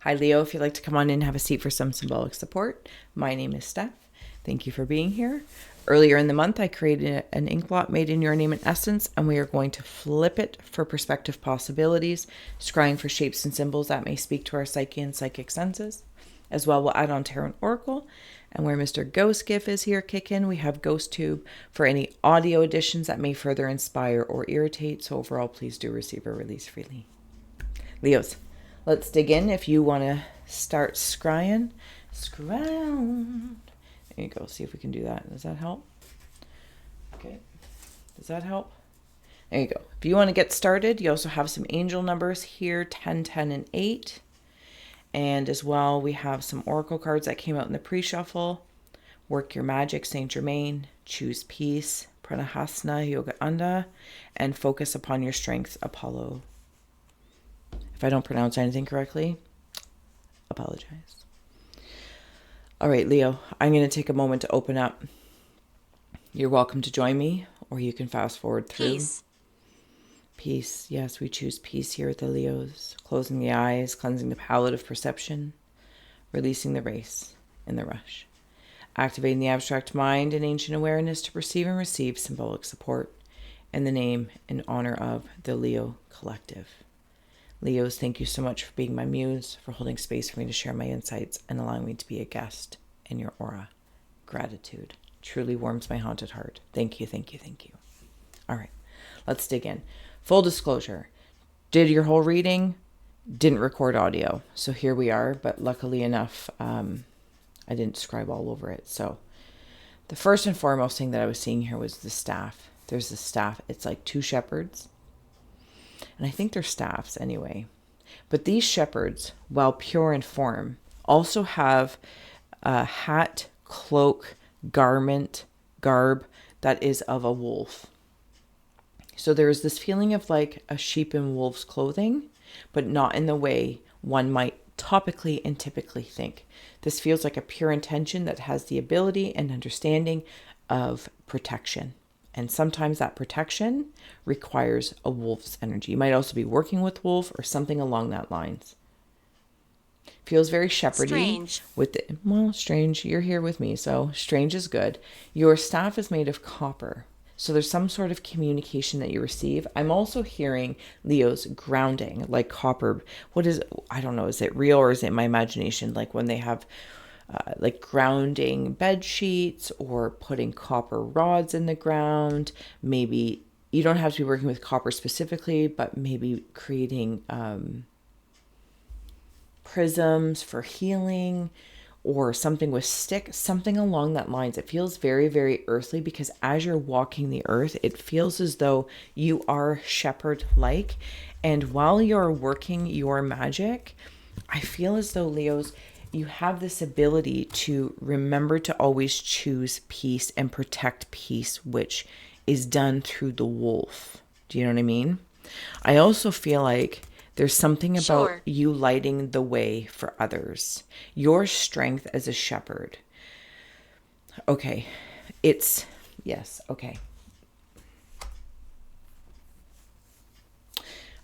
Hi, Leo. If you'd like to come on in and have a seat for some symbolic support, my name is Steph. Thank you for being here. Earlier in the month, I created an ink blot made in your name and essence, and we are going to flip it for perspective possibilities, scrying for shapes and symbols that may speak to our psyche and psychic senses. As well, we'll add on Tarot and Oracle. And where Mr. Ghost Gift is here, kick in, we have Ghost Tube for any audio additions that may further inspire or irritate. So overall, please do receive or release freely. Leos, let's dig in. If you want to start scrying, scry. There you go. See if we can do that. Does that help? Okay. Does that help? There you go. If you want to get started, you also have some angel numbers here, 10, 10, and 8. And as well, we have some oracle cards that came out in the pre-shuffle. Work Your Magic, Saint Germain. Choose Peace, Pranahasana, Yoga Anda. And Focus Upon Your Strength, Apollo. If I don't pronounce anything correctly, apologize. All right, Leo, I'm going to take a moment to open up. You're welcome to join me, or you can fast forward through. Peace. Peace. Yes, we choose peace here at the Leos. Closing the eyes, cleansing the palette of perception, releasing the race in the rush. Activating the abstract mind and ancient awareness to perceive and receive symbolic support in the name and honor of the Leo Collective. Leos, thank you so much for being my muse, for holding space for me to share my insights and allowing me to be a guest in your aura. Gratitude truly warms my haunted heart. Thank you, thank you, thank you. All right, let's dig in. Full disclosure, did your whole reading, didn't record audio. So here we are, but luckily enough, I didn't scribe all over it. So the first and foremost thing that I was seeing here was the staff. There's the staff. It's like two shepherds. And I think they're staffs anyway. But these shepherds, while pure in form, also have a hat, cloak, garb that is of a wolf. So there is this feeling of like a sheep in wolf's clothing, but not in the way one might topically and typically think. This feels like a pure intention that has the ability and understanding of protection. And sometimes that protection requires a wolf's energy. You might also be working with wolf or something along that lines. Feels very shepherdy. Strange. Strange. You're here with me, so strange is good. Your staff is made of copper. So there's some sort of communication that you receive. I'm also hearing Leo's grounding, like copper. I don't know, is it real or is it my imagination? Like when they have like grounding bed sheets or putting copper rods in the ground. Maybe you don't have to be working with copper specifically, but maybe creating prisms for healing or something with stick, something along that lines. It feels very, very earthly because as you're walking the earth, it feels as though you are shepherd-like. And while you're working your magic, I feel as though, Leos, you have this ability to remember to always choose peace and protect peace, which is done through the wolf. Do you know what I mean? I also feel like there's something about you lighting the way for others. Your strength as a shepherd. Okay. Yes. Okay.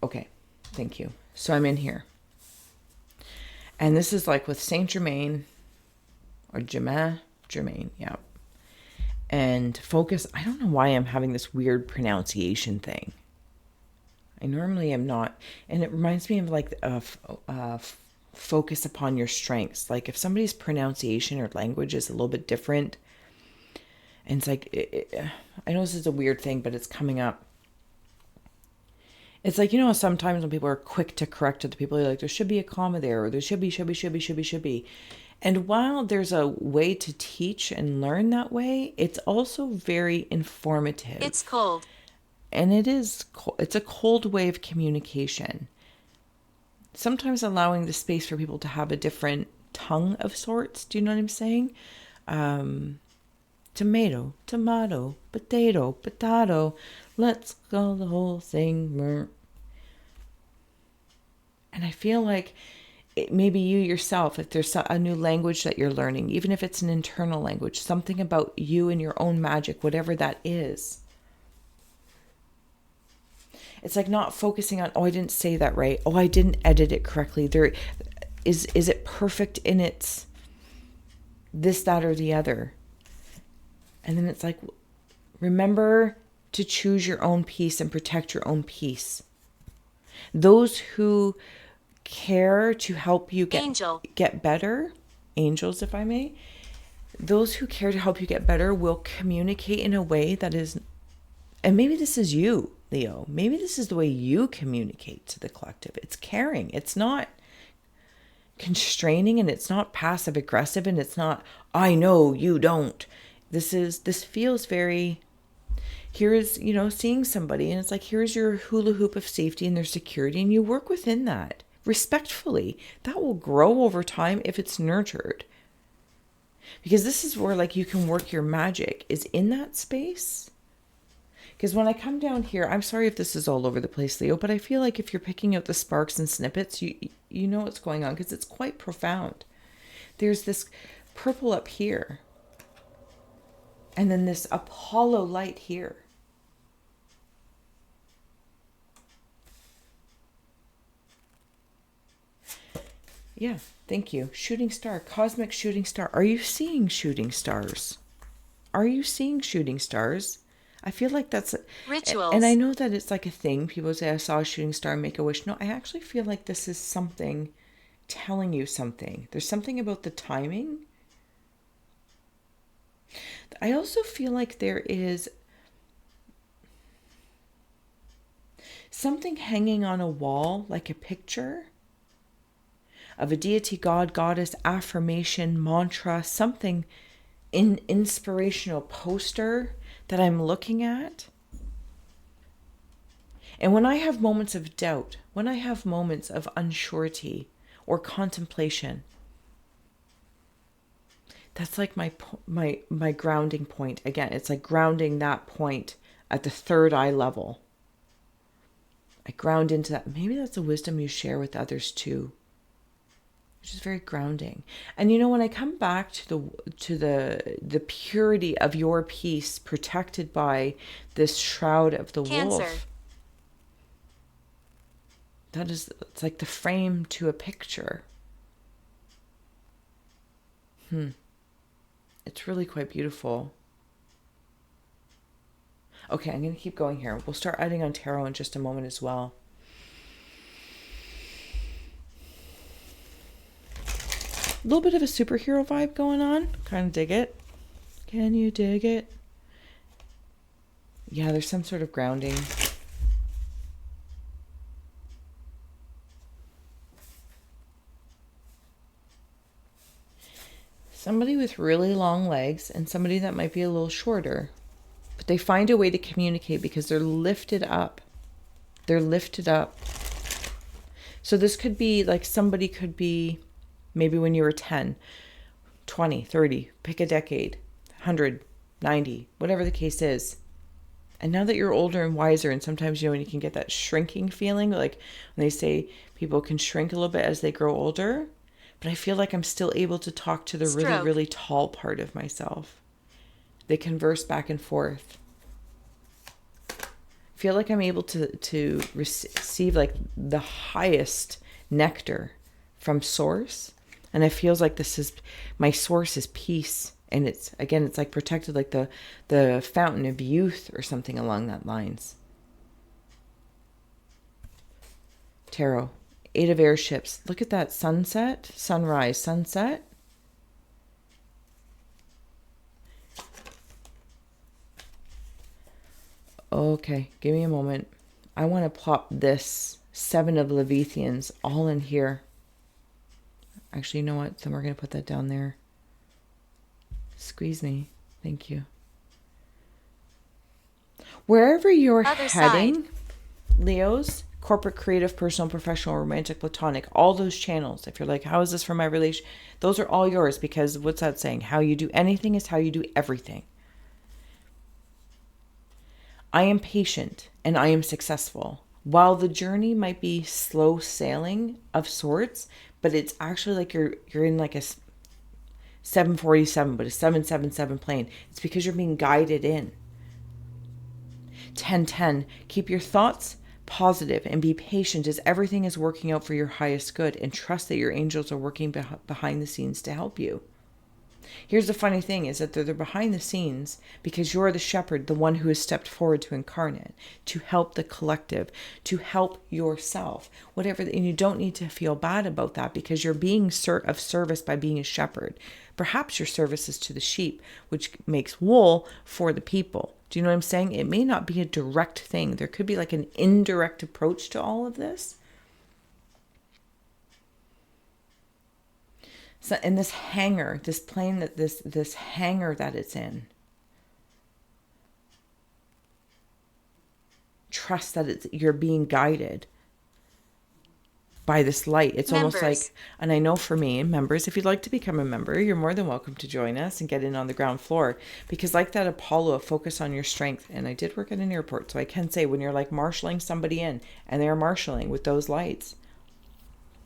Okay. Thank you. So I'm in here. And this is like with Saint Germain or Germain, yeah. And focus, I don't know why I'm having this weird pronunciation thing. I normally am not. And it reminds me of like focus upon your strengths. Like if somebody's pronunciation or language is a little bit different. And it's like, I know this is a weird thing, but it's coming up. It's like, sometimes when people are quick to correct other people, they're like, there should be a comma there, or there should be. And while there's a way to teach and learn that way, it's also very informative. It's cold. And it's a cold way of communication. Sometimes allowing the space for people to have a different tongue of sorts. Do you know what I'm saying? Tomato, potato. Let's call the whole thing. And I feel like maybe you yourself, if there's a new language that you're learning, even if it's an internal language, something about you and your own magic, whatever that is. It's like not focusing on, oh, I didn't say that right. Oh, I didn't edit it correctly. is it perfect in its this, that, or the other? And then it's like, remember to choose your own peace and protect your own peace. Those who care to help you get better, angels, if I may, those who care to help you get better will communicate in a way that is, and maybe this is you, Leo, maybe this is the way you communicate to the collective. It's caring. It's not constraining, and it's not passive aggressive, and it's not, I know you don't. This feels very, here's, seeing somebody, and it's like, here's your hula hoop of safety and their security, and you work within that respectfully. That will grow over time if it's nurtured. Because this is where, like, you can work your magic, is in that space. Because when I come down here, I'm sorry if this is all over the place, Leo, but I feel like if you're picking out the sparks and snippets, you know what's going on, because it's quite profound. There's this purple up here, and then this Apollo light here. Yeah, thank you. Shooting star, cosmic shooting star. Are you seeing shooting stars? Are you seeing shooting stars? I feel like that's rituals. And I know that it's like a thing. People say, I saw a shooting star, make a wish. No, I actually feel like this is something telling you something. There's something about the timing. I also feel like there is something hanging on a wall, like a picture of a deity, god, goddess, affirmation, mantra, something inspirational poster that I'm looking at. And when I have moments of doubt, when I have moments of unsurety or contemplation, that's like my grounding point. Again, it's like grounding that point at the third eye level. I ground into that. Maybe that's a wisdom you share with others too, which is very grounding. And when I come back to the purity of your peace, protected by this shroud of the wolf, it's like the frame to a picture. It's really quite beautiful. Okay, I'm going to keep going here. We'll start adding on tarot in just a moment as well. A little bit of a superhero vibe going on. Kind of dig it. Can you dig it? Yeah, there's some sort of grounding. Somebody with really long legs and somebody that might be a little shorter. But they find a way to communicate because they're lifted up. They're lifted up. So this could be like, somebody could be maybe when you were 10, 20, 30, pick a decade, 100, 90, whatever the case is. And now that you're older and wiser, and sometimes, when you can get that shrinking feeling, like when they say people can shrink a little bit as they grow older, but I feel like I'm still able to talk to the really, really tall part of myself. They converse back and forth. I feel like I'm able to receive like the highest nectar from source. And it feels like my source is peace. And it's like protected, like the fountain of youth or something along that lines. Tarot. 8 of airships. Look at that sunset, sunrise, sunset. Okay, give me a moment. I want to plop this 7 of Leviathans all in here. Actually, you know what? Then we're going to put that down there. Squeeze me. Thank you. Wherever you're heading, Leos, corporate, creative, personal, professional, romantic, platonic, all those channels. If you're like, how is this for my relation? Those are all yours, because what's that saying? How you do anything is how you do everything. I am patient and I am successful. While the journey might be slow sailing of sorts, but it's actually like you're in like a 747, but a 777 plane. It's because you're being guided in. 10:10. Keep your thoughts positive and be patient as everything is working out for your highest good, and trust that your angels are working behind the scenes to help you. Here's the funny thing is that they're behind the scenes because you're the shepherd, the one who has stepped forward to incarnate, to help the collective, to help yourself, whatever. And you don't need to feel bad about that because you're being of service by being a shepherd. Perhaps your service is to the sheep, which makes wool for the people. Do you know what I'm saying? It may not be a direct thing. There could be like an indirect approach to all of this. So in this hangar, this plane that this hangar that it's in, trust that you're being guided by this light. It's members. Almost like, and I know for me, members, if you'd like to become a member, you're more than welcome to join us and get in on the ground floor. Because like that Apollo, focus on your strength. And I did work at an airport, so I can say when you're like marshaling somebody in, and they're marshaling with those lights,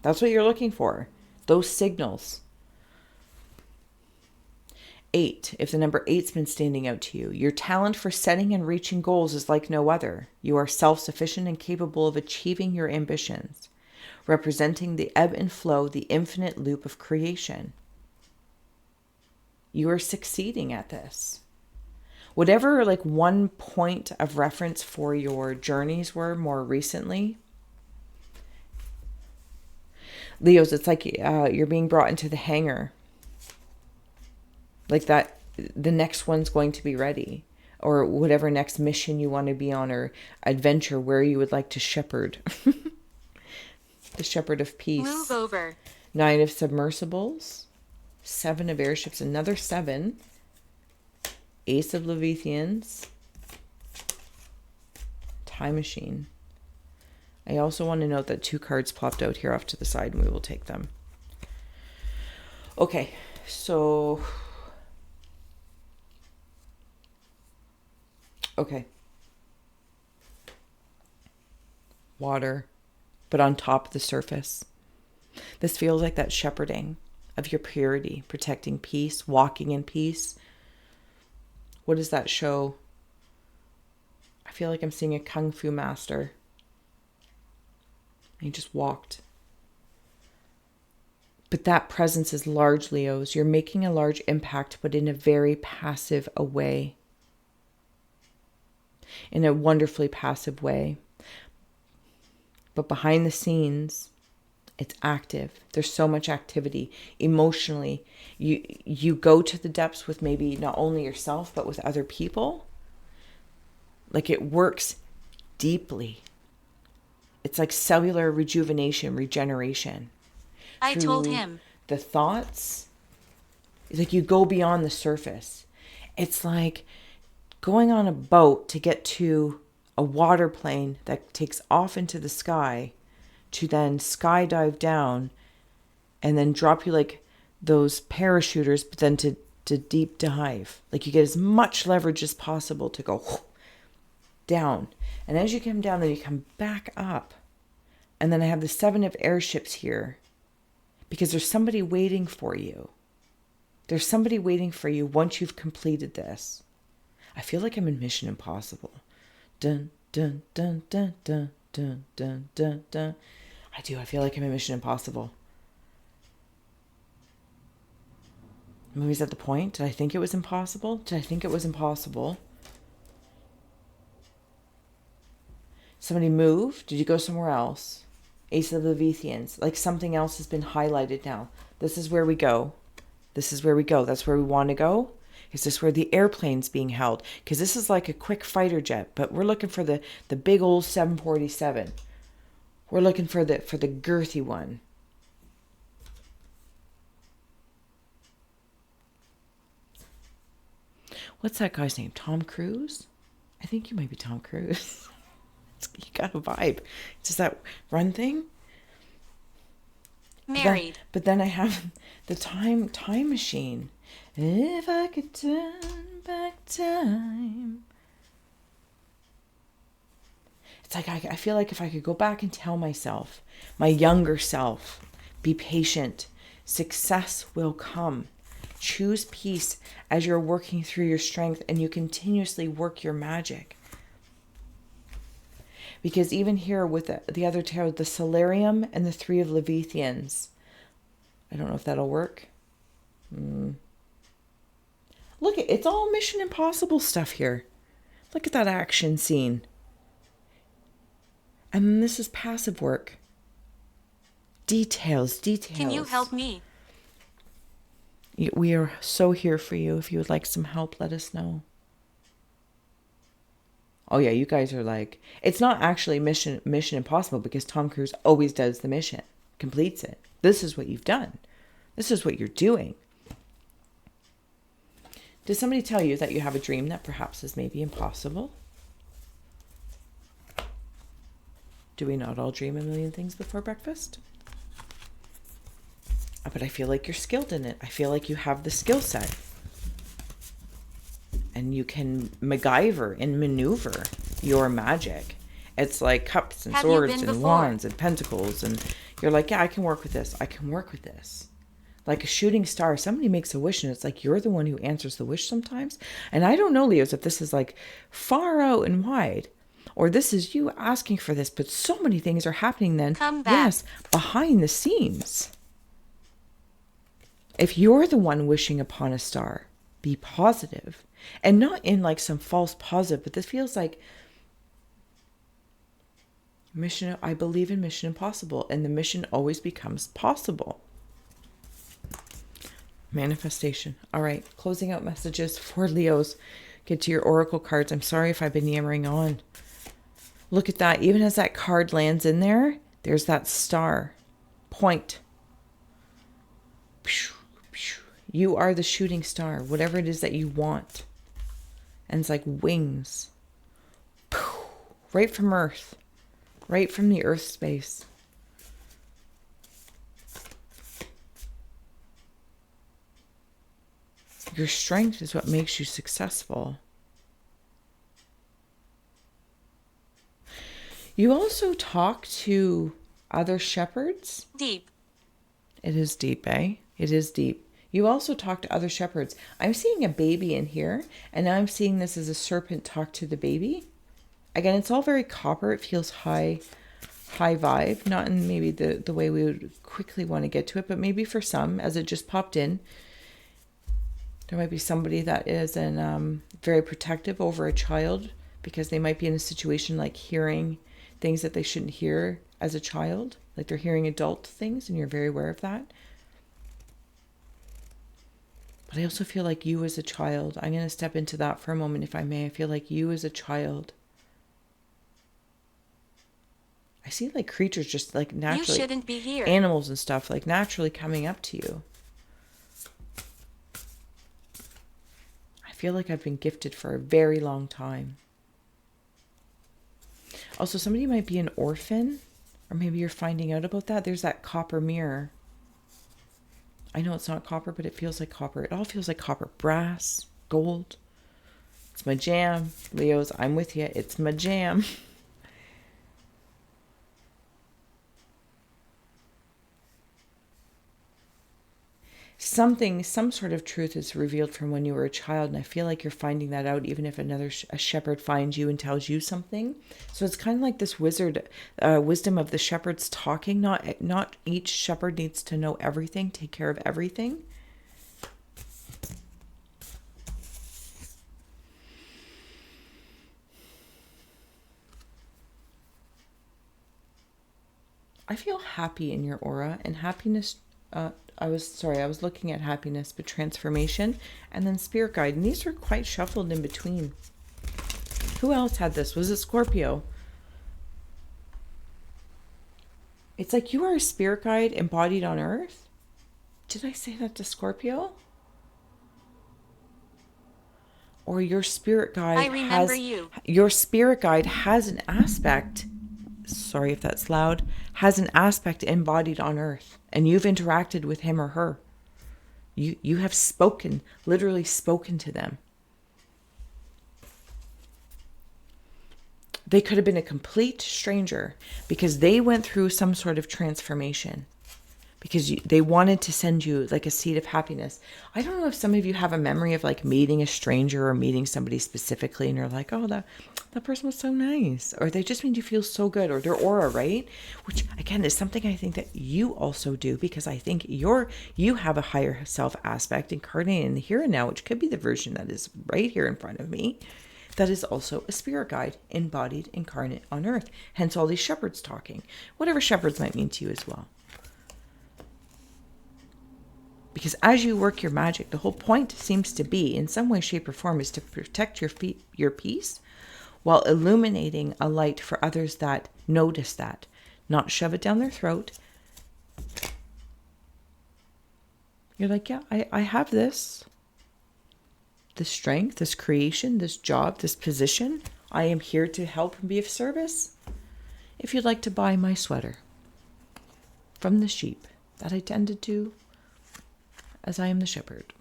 that's what you're looking for. Those signals. 8, if the number 8's been standing out to you, your talent for setting and reaching goals is like no other. You are self-sufficient and capable of achieving your ambitions, representing the ebb and flow, the infinite loop of creation. You are succeeding at this. Whatever like one point of reference for your journeys were more recently, Leos, it's like you're being brought into the hangar. Like that, the next one's going to be ready. Or whatever next mission you want to be on or adventure where you would like to shepherd. The shepherd of peace. Move over. 9 of submersibles. 7 of airships. Another 7. Ace of Leviathans. Time machine. I also want to note that 2 cards plopped out here off to the side and we will take them. Okay, so... Okay. Water, but on top of the surface. This feels like that shepherding of your purity, protecting peace, walking in peace. What does that show? I feel like I'm seeing a kung fu master. He just walked. But that presence is large, Leos. You're making a large impact, but in a very passive way. In a wonderfully passive way. But behind the scenes, it's active. There's so much activity. Emotionally, you go to the depths with maybe not only yourself, but with other people. Like it works deeply. It's like cellular rejuvenation, regeneration. I told him. The thoughts. It's like you go beyond the surface. It's like going on a boat to get to a water plane that takes off into the sky to then skydive down and then drop you like those parachuters, but then to deep dive. Like you get as much leverage as possible to go down. And as you come down, then you come back up. And then I have the 7 of airships here because there's somebody waiting for you. There's somebody waiting for you once you've completed this. I feel like I'm in Mission Impossible. Dun, dun, dun, dun, dun, dun, dun, dun, dun. I do. I feel like I'm in Mission Impossible. Maybe is that the point? Did I think it was impossible? Did I think it was impossible? Somebody moved? Did you go somewhere else? Ace of Leviathans. Like something else has been highlighted now. This is where we go. This is where we go. That's where we want to go. Is this where the airplane's being held? Because this is like a quick fighter jet, but we're looking for the big old 747. We're looking for the girthy one. What's that guy's name? Tom Cruise? I think you might be Tom Cruise. You got a vibe. It's just that run thing. Married. But then I have the time machine. If I could turn back time. It's like I feel like if I could go back and tell myself, my younger self, be patient. Success will come. Choose peace as you're working through your strength and you continuously work your magic. Because even here with the other tarot, the Solarium and the Three of Leviathans. I don't know if that'll work. Look, it's all Mission Impossible stuff here. Look at that action scene. And then this is passive work. Details. Can you help me? We are so here for you. If you would like some help, let us know. Oh yeah, you guys are like, it's not actually Mission Impossible because Tom Cruise always does the mission, completes it. This is what you've done. This is what you're doing. Does somebody tell you that you have a dream that perhaps is maybe impossible? Do we not all dream a million things before breakfast? But I feel like you're skilled in it. I feel like you have the skill set. And you can MacGyver and maneuver your magic. It's like cups and swords and wands and pentacles. And you're like, yeah, I can work with this. I can work with this. Like a shooting star. Somebody makes a wish and it's like you're the one who answers the wish sometimes. And I don't know, Leos, if this is like far out and wide. Or this is you asking for this. But so many things are happening then. Come back. Yes, behind the scenes. If you're the one wishing upon a star, be positive. And not in like some false positive, but this feels like I believe in Mission Impossible, and the mission always becomes possible. Manifestation. All right, closing out messages for Leos. Get to your oracle cards. I'm sorry if I've been yammering on. Look at that. Even as that card lands in there, there's that star. Point. You are the shooting star, whatever it is that you want. And it's like wings. Right from Earth. Right from the Earth space. Your strength is what makes you successful. You also talk to other shepherds. Deep. It is deep, eh? It is deep. You also talk to other shepherds. I'm seeing a baby in here, and now I'm seeing this as a serpent talk to the baby. Again, it's all very copper. It feels high vibe. Not in maybe the way we would quickly want to get to it, but maybe for some, as it just popped in, there might be somebody that is very protective over a child because they might be in a situation like hearing things that they shouldn't hear as a child. Like they're hearing adult things, and you're very aware of that. But I also feel like you as a child, I'm going to step into that for a moment if I may. I feel like you as a child. I see like creatures just like naturally. You shouldn't be here. Animals and stuff like naturally coming up to you. I feel like I've been gifted for a very long time. Also, somebody might be an orphan, or maybe you're finding out about that. There's that copper mirror. I know it's not copper, but it feels like copper. It all feels like copper. Brass, gold. It's my jam. Leos, I'm with you. It's my jam. Some sort of truth is revealed from when you were a child, and I feel like you're finding that out even if a shepherd finds you and tells you something. So it's kind of like this wisdom of the shepherds talking. Not each shepherd needs to know everything, take care of everything. I feel happy in your aura, and happiness. I was looking at happiness, but transformation, and then spirit guide. And these were quite shuffled in between. Who else had this? Was it Scorpio? It's like you are a spirit guide embodied on Earth. Did I say that to Scorpio? Or your spirit guide I remember you. Your spirit guide has an aspect, sorry if that's loud, has an aspect embodied on Earth. And you've interacted with him or her. You have spoken, literally spoken to them. They could have been a complete stranger because they went through some sort of transformation. because they wanted to send you like a seed of happiness. I don't know if some of you have a memory of like meeting a stranger or meeting somebody specifically and you're like, oh, that person was so nice, or they just made you feel so good, or their aura, right? Which again is something I think that you also do, because I think you have a higher self aspect incarnated in the here and now, which could be the version that is right here in front of me, that is also a spirit guide, embodied, incarnate on earth. Hence all these shepherds talking, whatever shepherds might mean to you as well. Because as you work your magic, the whole point seems to be, in some way, shape, or form, is to protect your peace while illuminating a light for others that notice that. Not shove it down their throat. You're like, yeah, I have this strength, this creation, this job, this position. I am here to help and be of service. If you'd like to buy my sweater from the sheep that I tended to, as I am the shepherd.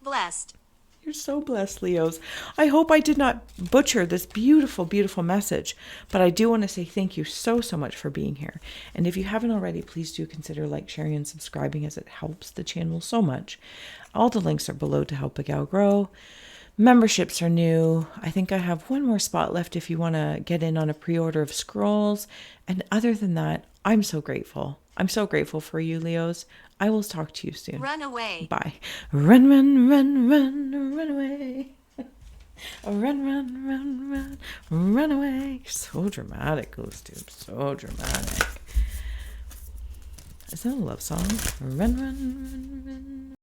Blessed. You're so blessed, Leos. I hope I did not butcher this beautiful, beautiful message, but I do want to say thank you so much for being here. And if you haven't already, please do consider like, sharing, and subscribing, as it helps the channel so much. All the links are below to help a gal grow. Memberships are new. I think I have one more spot left if you want to get in on a pre-order of scrolls. And other than that, I'm so grateful. I'm so grateful for you, Leos. I will talk to you soon. Run away. Bye. Run, run, run, run, run away. Run, run, run, run, run away. So dramatic, Ghost Tube. So dramatic. Is that a love song? Run, run, run, run.